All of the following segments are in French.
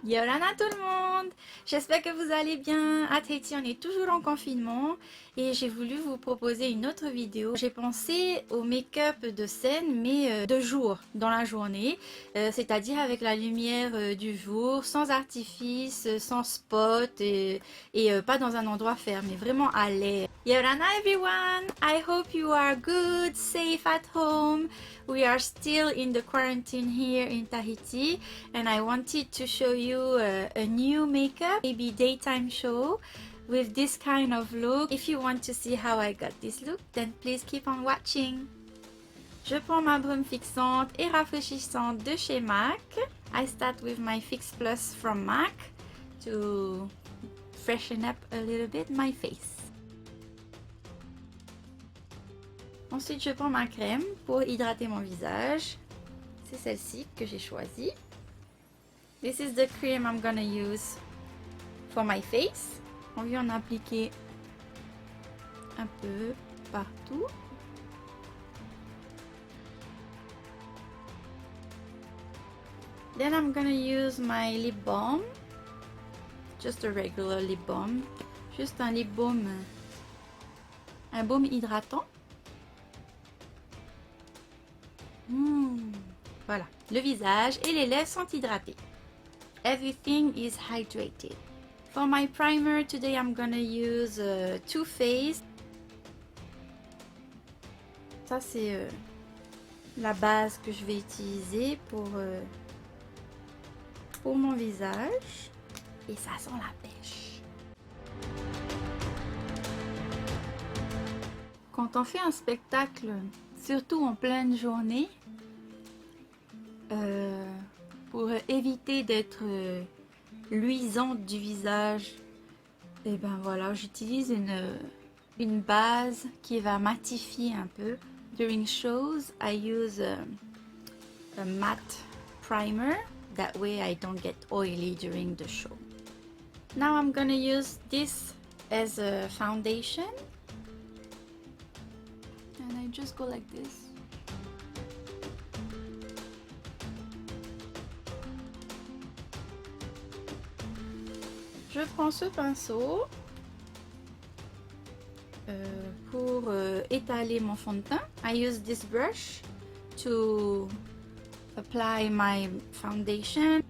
Yorana tout le monde! J'espère que vous allez bien. À Tahiti, on est toujours en confinement et j'ai voulu vous proposer une autre vidéo. J'ai pensé au make-up de scène mais de jour, dans la journée, c'est-à-dire avec la lumière du jour, sans artifice, sans spot et pas dans un endroit fermé, vraiment à l'air. Yorana everyone! I hope you are good, safe at home. We are still in the quarantine here in Tahiti and I wanted to show you a new makeup, maybe daytime show with this kind of look. If you want to see how I got this look, then please keep on watching. Je prends ma brume fixante et rafraîchissante de chez MAC. I start with my Fix Plus from MAC to freshen up a little bit my face. Ensuite, je prends ma crème pour hydrater mon visage. C'est celle-ci que j'ai choisie. This is the cream I'm gonna use for my face. On vient en appliquer un peu partout. Then I'm gonna use my lip balm. Just a regular lip balm. Juste un lip balm, un baume hydratant. Voilà, le visage et les lèvres sont hydratés. Everything is hydrated. For my primer today I'm gonna use Too Faced. Ça c'est la base que je vais utiliser pour mon visage. Et ça sent la pêche. Quand on fait un spectacle, surtout en pleine journée, pour éviter d'être luisante du visage, et ben voilà, j'utilise une base qui va matifier un peu. During shows, I use a matte primer. That way I don't get oily during the show. Now I'm gonna use this as a foundation. And I just go like this. Je prends ce pinceau pour étaler mon fond de teint. I use this brush to apply my foundation.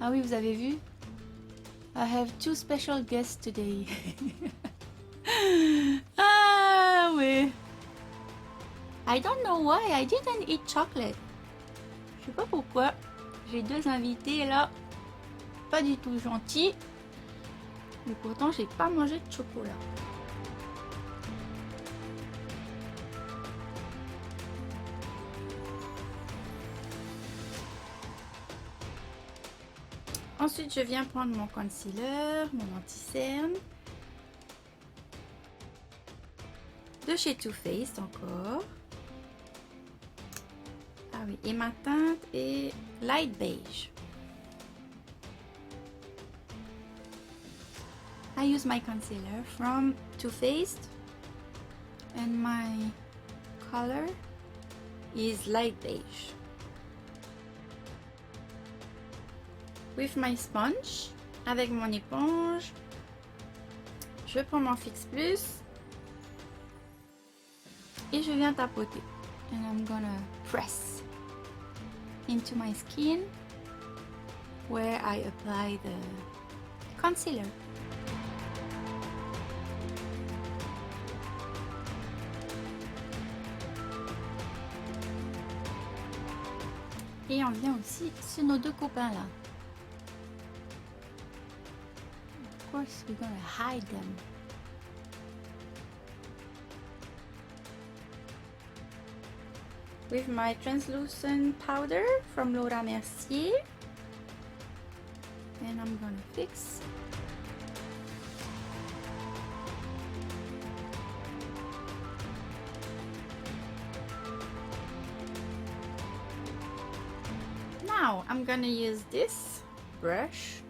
Ah oui, vous avez vu? I have two special guests today. Ah oui. I don't know why I didn't eat chocolate. Je sais pas pourquoi. J'ai deux invités là, pas du tout gentils. Mais pourtant, j'ai pas mangé de chocolat. Ensuite, je viens prendre mon concealer, mon anti-cerne. De chez Too Faced encore. Ah oui, et ma teinte est light beige. I use my concealer from Too Faced and my color is light beige. With my sponge, avec mon éponge, je prends mon Fix Plus et je viens tapoter. And I'm gonna press into my skin where I apply the concealer. Et on vient aussi sur nos deux copains là. Of course, we're gonna hide them. With my translucent powder from Laura Mercier. And I'm gonna fix. Now I'm gonna use this brush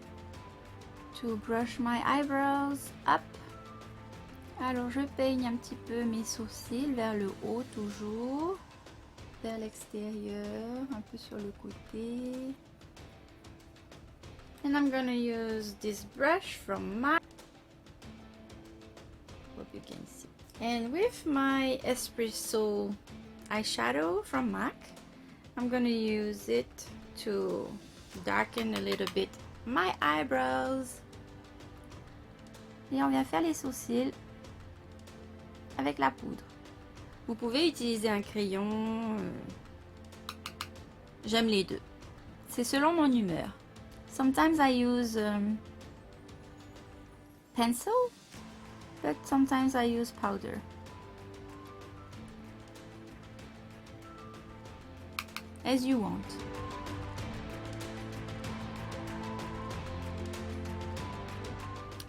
to brush my eyebrows up. Alors je peigne un petit peu mes sourcils vers le haut toujours, vers l'extérieur, un peu sur le côté. And I'm gonna use this brush from MAC. Hope you can see. And with my Espresso eyeshadow from MAC, I'm gonna use it to darken a little bit my eyebrows. Et on vient faire les sourcils avec la poudre. Vous pouvez utiliser un crayon. J'aime les deux. C'est selon mon humeur. Sometimes I use pencil, but sometimes I use powder. As you want.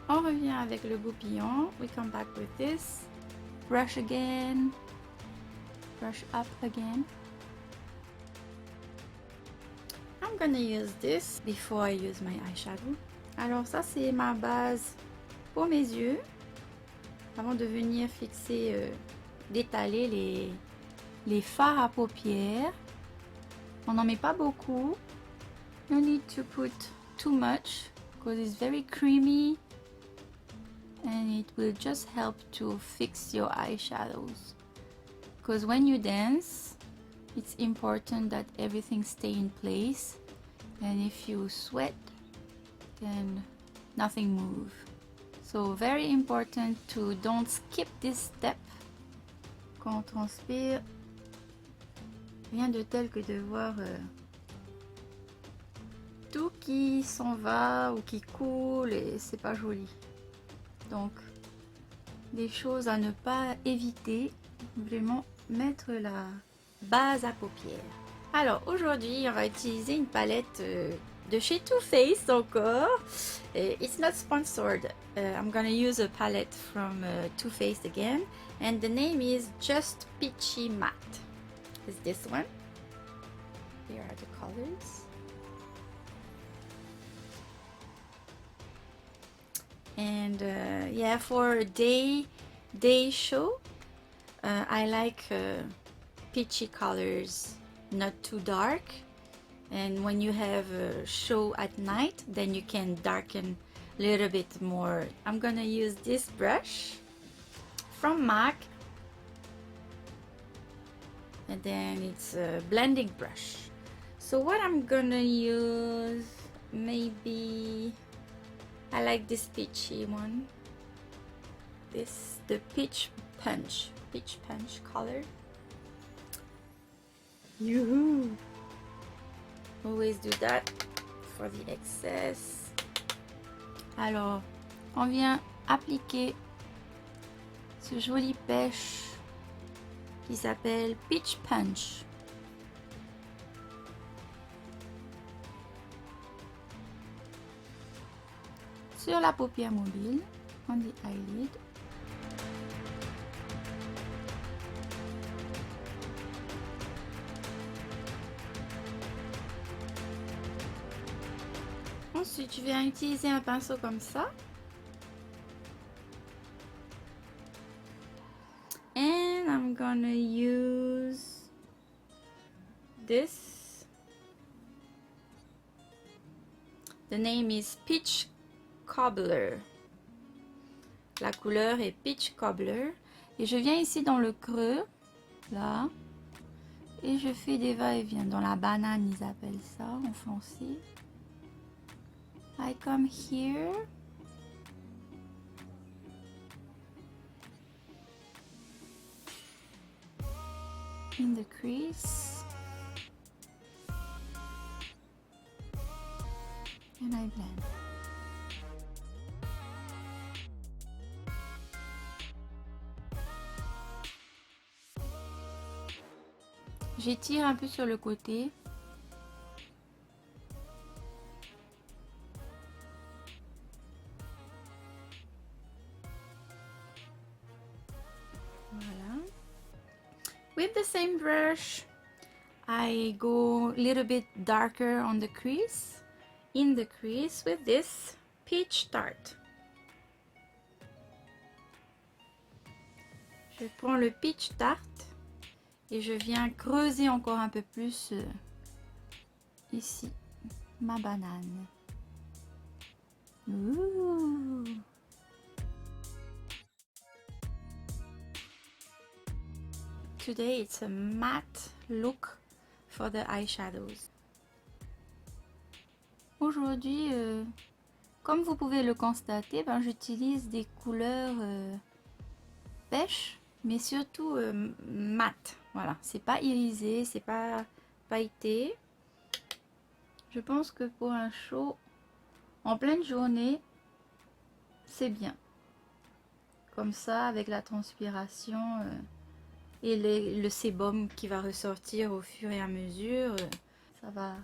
On revient avec le goupillon. We come back with this. Brush again. Brush up again. I'm gonna use this before I use my eyeshadow. Alors ça c'est ma base pour mes yeux. Avant de venir fixer, d'étaler les fards à paupières. On n'en met pas beaucoup. No need to put too much because it's very creamy and it will just help to fix your eyeshadows. Because when you dance, it's important that everything stay in place, and if you sweat, then nothing move. So very important to don't skip this step. Quand on transpire, rien de tel que de voir tout qui s'en va ou qui coule, et c'est pas joli. Donc des choses à ne pas éviter, vraiment mettre la base à paupières. Alors aujourd'hui on va utiliser une palette de chez Too Faced encore. It's not sponsored. I'm gonna use a palette from Too Faced again, and the name is Just Peachy Matte. Is this one. Here are the colors. And yeah, for a day show, I like peachy colors, not too dark. And when you have a show at night, then you can darken a little bit more. I'm gonna use this brush from MAC, and then it's a blending brush. So what I'm gonna use, maybe I like this peachy one. The peach punch color. Yoo-hoo! Always do that for the excess. Alors, on vient appliquer ce joli pêche qui s'appelle Peach Punch. Sur la paupière mobile, on the eyelid. Ensuite, je vais utiliser un pinceau comme ça. And I'm gonna use this. The name is Peach Cobbler. La couleur est Peach Cobbler. Et je viens ici dans le creux, là. Et je fais des va-et-vient. Dans la banane, ils appellent ça en français. I come here. In the crease. And I blend. J'étire un peu sur le côté. Voilà. With the same brush, I go a little bit darker on the crease, in the crease with this Peach Tart. Je prends le Peach Tart et je viens creuser encore un peu plus ici ma banane. Ooh. Today it's a matte look for the eyeshadows. Aujourd'hui, comme vous pouvez le constater, j'utilise des couleurs pêche, mais surtout mat. Voilà, c'est pas irisé, c'est pas pailleté. Je pense que pour un show en pleine journée, c'est bien. Comme ça, avec la transpiration et le sébum qui va ressortir au fur et à mesure, ça va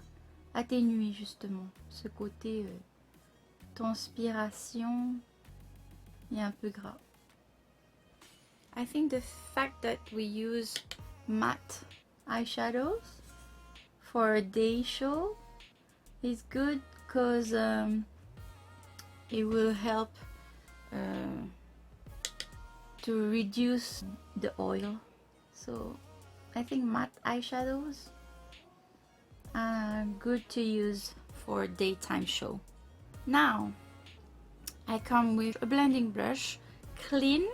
atténuer justement ce côté transpiration et un peu gras. I think the fact that we use matte eyeshadows for a day show is good because it will help to reduce the oil. So I think matte eyeshadows are good to use for a daytime show. Now I come with a blending brush, clean,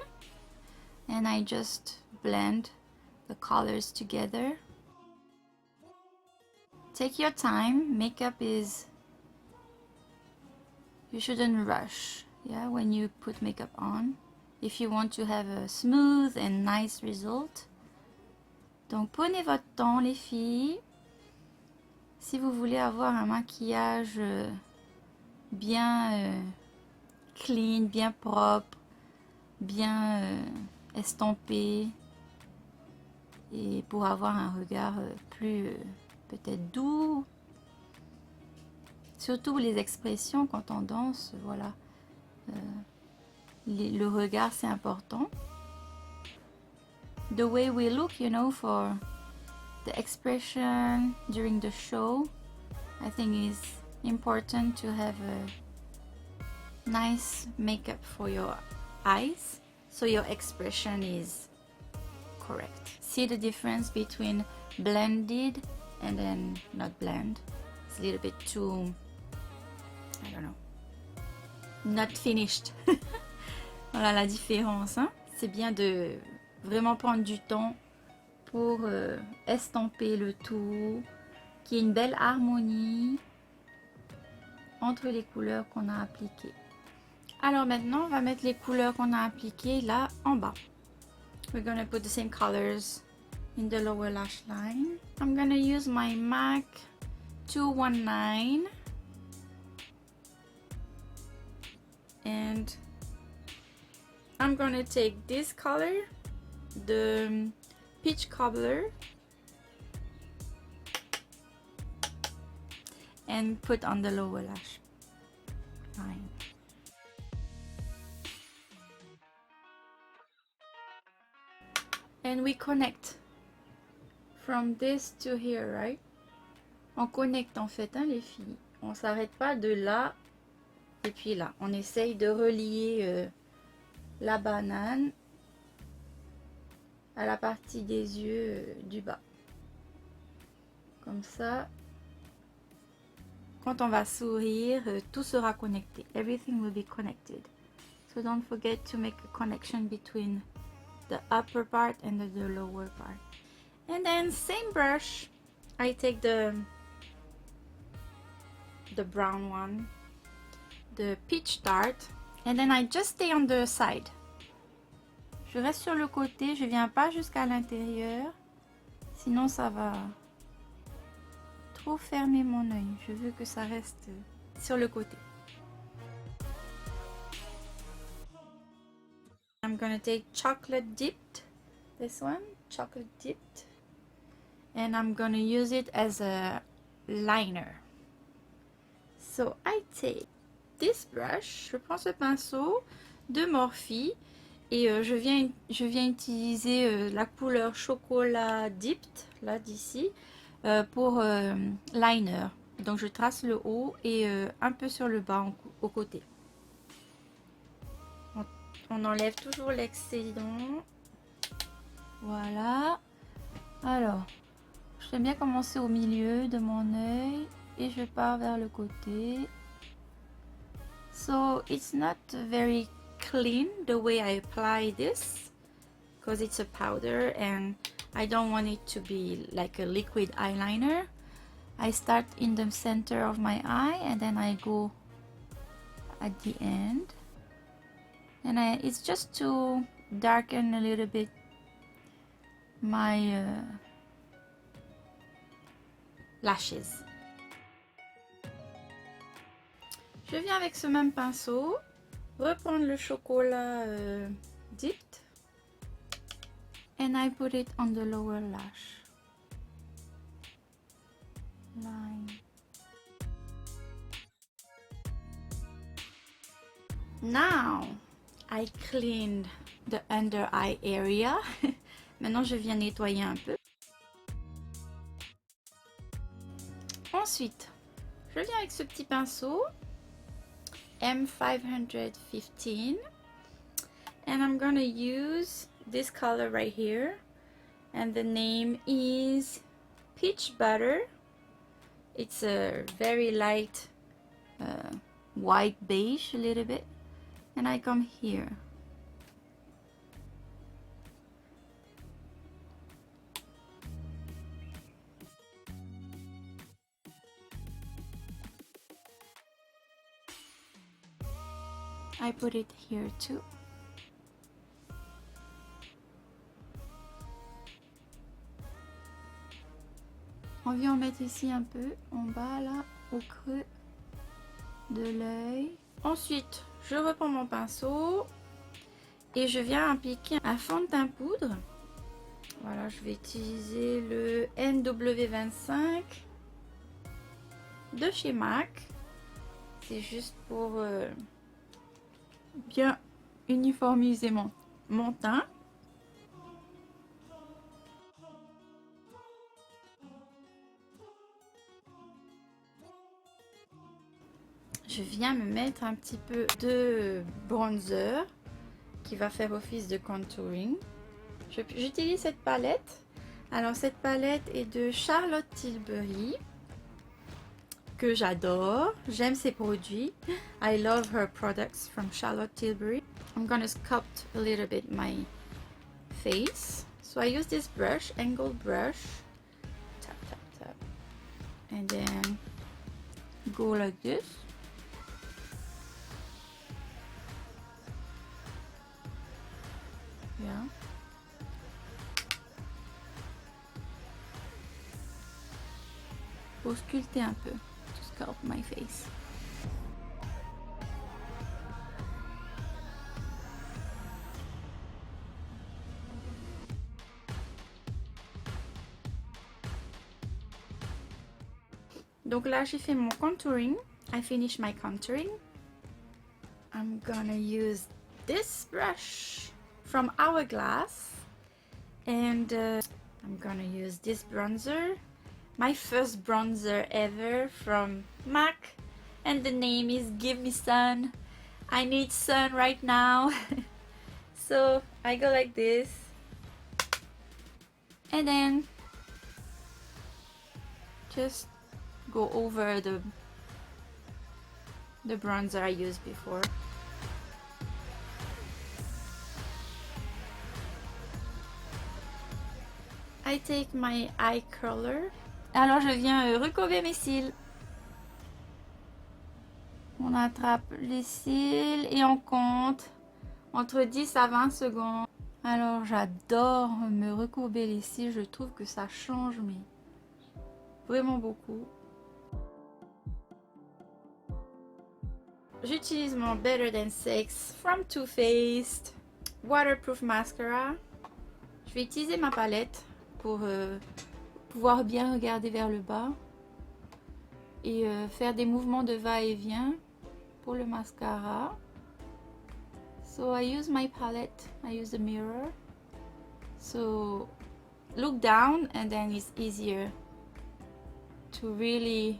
and I just blend the colors together. Take your time. Makeup is, you shouldn't rush, yeah, when you put makeup on, if you want to have a smooth and nice result. Donc prenez votre temps les filles, si vous voulez avoir un maquillage bien clean, bien propre, bien estampé, et pour avoir un regard plus peut-être doux. Surtout les expressions quand on danse, voilà. Le regard c'est important. The way we look, you know, for the expression during the show, I think is important to have a nice makeup for your eyes, so your expression is correct. See the difference between blended and then not blend? It's a little bit too, I don't know, not finished. Voilà la différence, hein? C'est bien de vraiment prendre du temps pour estamper le tout, qu'il y ait une belle harmonie entre les couleurs qu'on a appliquées. Alors maintenant, on va mettre les couleurs qu'on a appliquées là en bas. We're gonna put the same colors in the lower lash line. I'm gonna use my MAC 219 and I'm gonna take this color, the peach cobbler, and put on the lower lash line. And we connect from this to here, right? On connecte en fait, hein, les filles. On s'arrête pas de là et puis là. On essaye de relier la banane à la partie des yeux du bas. Comme ça, quand on va sourire, tout sera connecté. Everything will be connected. So don't forget to make a connection between the upper part and the lower part. And then same brush, I take the brown one, the peach tart, and then I just stay on the side. Je reste sur le côté, je viens pas jusqu'à l'intérieur, sinon ça va trop fermer mon œil. Je veux que ça reste sur le côté. I'm gonna take chocolate dipped, this one, chocolate dipped, and I'm gonna use it as a liner. So I take this brush, je prends ce pinceau de Morphe et je viens utiliser la couleur chocolat dipped, là d'ici, pour liner. Donc je trace le haut et un peu sur le bas au côté. On enlève toujours l'excédent. Voilà. Alors, j'aime bien commencer au milieu de mon œil et je pars vers le côté. So it's not very clean the way I apply this because it's a powder and I don't want it to be like a liquid eyeliner. I start in the center of my eye and then I go at the end, and it's just to darken a little bit my lashes. Je viens avec ce même pinceau reprendre le chocolat dipped and I put it on the lower lash line. Now I cleaned the under eye area. Maintenant je viens nettoyer un peu. Ensuite, je viens avec ce petit pinceau M515 and I'm gonna use this color right here, and the name is Peach Butter. It's a very light white beige a little bit, and I come here. I put it here too. On vient en mettre ici un peu, en bas là, au creux de l'œil. Ensuite, je reprends mon pinceau et je viens appliquer un fond de teint poudre. Voilà, je vais utiliser le NW25 de chez MAC. C'est juste pour bien uniformiser mon teint. Je viens me mettre un petit peu de bronzer qui va faire office de contouring. J'utilise cette palette. Alors cette palette est de Charlotte Tilbury, que j'adore. J'aime ses produits. I love her products from Charlotte Tilbury. I'm gonna sculpt a little bit my face. So I use this brush, angled brush. Tap, tap, tap. And then go like this. Yeah. Pour sculpter un peu, to sculpt my face. Donc là j'ai fait mon contouring. I finished my contouring. I'm gonna use this brush from Hourglass, and I'm gonna use this bronzer, my first bronzer ever from MAC, and the name is Give Me Sun. I need sun right now. So I go like this, and then just go over the bronzer I used before. I take my eye curler. Alors je viens recourber mes cils. On attrape les cils et on compte entre 10 à 20 secondes. Alors j'adore me recourber les cils, je trouve que ça change mais vraiment beaucoup. J'utilise mon Better Than Sex from Too Faced Waterproof Mascara. Je vais utiliser ma palette pour pouvoir bien regarder vers le bas et faire des mouvements de va-et-vient pour le mascara. So I use my palette, I use the mirror. So look down and then it's easier to really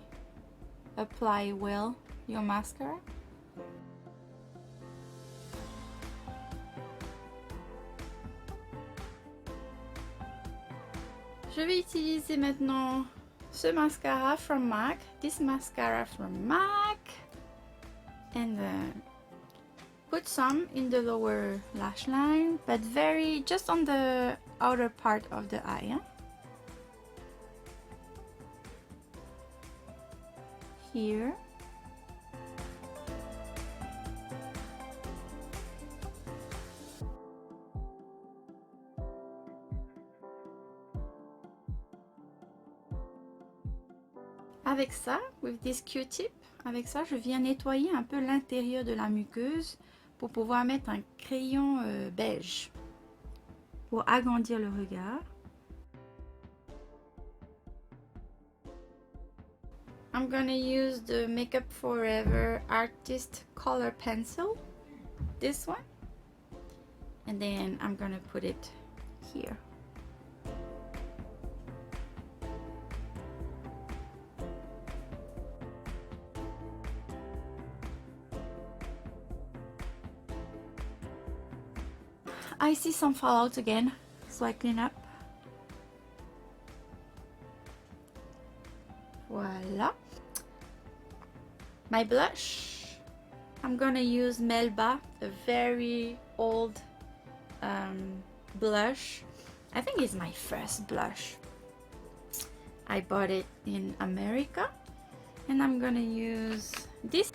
apply well your mascara. Je vais utiliser maintenant ce mascara from MAC, this mascara from MAC, and put some in the lower lash line, but very just on the outer part of the eye. Hein? Here. Avec ça, with this Q-tip, avec ça, je viens nettoyer un peu l'intérieur de la muqueuse pour pouvoir mettre un crayon beige pour agrandir le regard. I'm gonna use the Makeup Forever Artist Color Pencil, this one, and then I'm gonna put it here. I see some fallout again, so I clean up. Voila. My blush, I'm gonna use Melba, a very old blush. I think it's my first blush. I bought it in America, and I'm gonna use this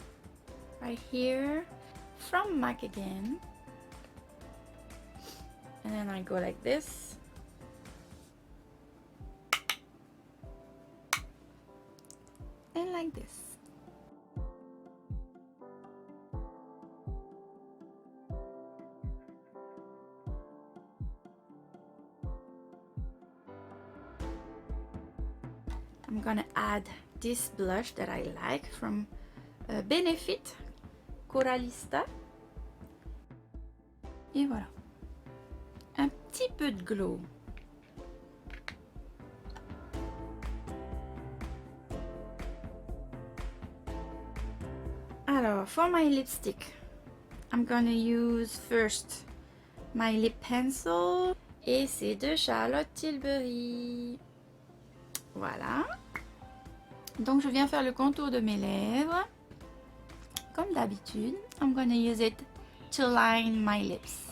right here from MAC again. And then I go like this. And like this. I'm gonna add this blush that I like from Benefit, Coralista. Et voilà. Un petit peu de glow. Alors, for my lipstick, I'm gonna use first my lip pencil. Et c'est de Charlotte Tilbury. Voilà. Donc, je viens faire le contour de mes lèvres. Comme d'habitude, I'm gonna use it to line my lips.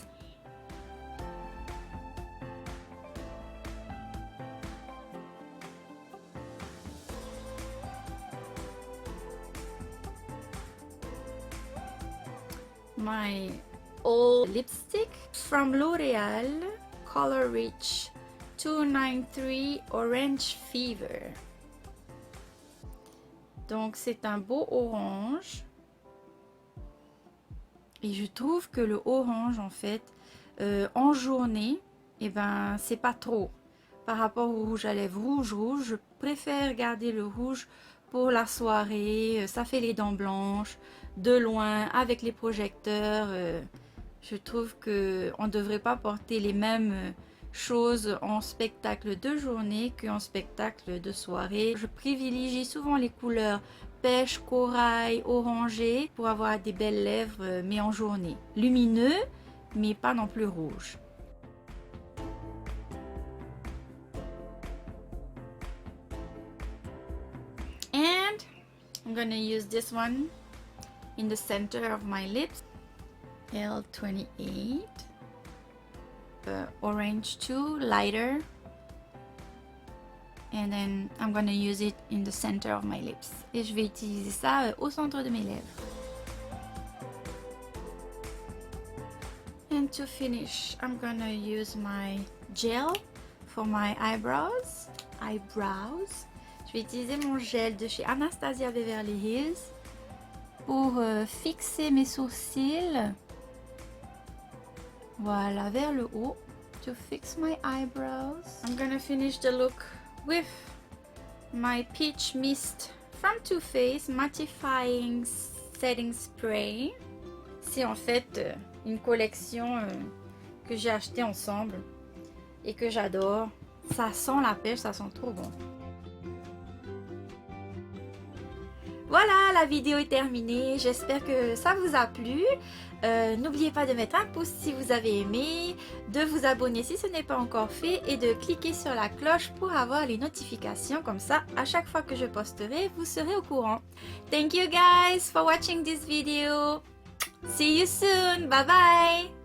My old lipstick from L'Oréal, Color Rich 293 Orange Fever. Donc c'est un beau orange. Et je trouve que le orange en fait, en journée, eh ben c'est pas trop. Par rapport au rouge à lèvres rouge, je préfère garder le rouge pour la soirée. Ça fait les dents blanches. De loin, avec les projecteurs, je trouve qu'on ne devrait pas porter les mêmes choses en spectacle de journée qu'en spectacle de soirée. Je privilégie souvent les couleurs pêche, corail, orangé pour avoir des belles lèvres, mais en journée. Lumineux, mais pas non plus rouge. And I'm gonna use this one in the center of my lips, L28, orange 2, lighter, and then I'm gonna use it in the center of my lips. Et je vais utiliser ça au centre de mes lèvres. And to finish, I'm gonna use my gel for my eyebrows. Je vais utiliser mon gel de chez Anastasia Beverly Hills pour fixer mes sourcils, voilà, vers le haut, to fix my eyebrows. I'm gonna finish the look with my Peach Mist from Too Faced Mattifying Setting Spray. C'est en fait une collection que j'ai acheté ensemble et que j'adore. Ça sent la pêche, ça sent trop bon. Voilà, la vidéo est terminée. J'espère que ça vous a plu. N'oubliez pas de mettre un pouce si vous avez aimé, de vous abonner si ce n'est pas encore fait et de cliquer sur la cloche pour avoir les notifications. Comme ça, à chaque fois que je posterai, vous serez au courant. Thank you guys for watching this video. See you soon. Bye bye.